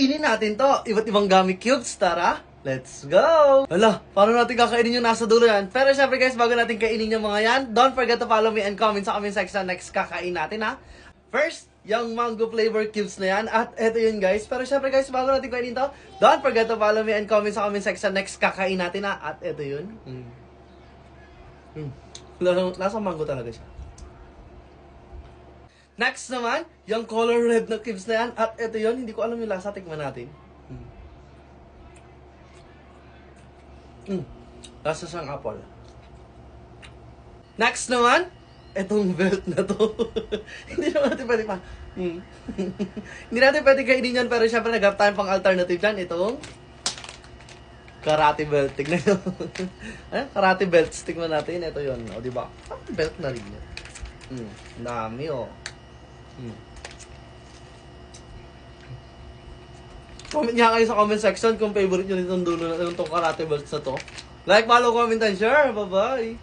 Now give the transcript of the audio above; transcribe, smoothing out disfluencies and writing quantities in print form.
Kainin natin to. Iba't ibang gummy cubes. Tara, let's go! Hala, paano natin kakainin yung nasa dulo yan? Pero syempre guys, bago natin kainin yung mga yan, don't forget to follow me and comment sa comment section next kakain natin ha. First, yung mango flavor cubes na yan. At eto yun guys. Pero syempre guys, bago natin kainin to, don't forget to follow me and comment sa comment section next kakain natin ha. At eto yun. Lasang mango talaga siya. Next naman, yung color red na cubes na yan. At ito yun, hindi ko alam yung lasa. Tikman natin. Lasa siyang apple. Next naman, itong belt na to. Hindi naman natin pwede pa. Hindi natin pwede kainin yan. Pero syempre nag-have tayo pang alternative dyan. Itong karate belt. Tignan nyo. Karate belt. Tignan natin. Ito yun. O diba? Belt na rin yan. Dami oh. Comment nga kayo sa comment section kung favorite nyo nitong dulo na itong karate belts na to. Like, follow, comment, and share. Bye-bye!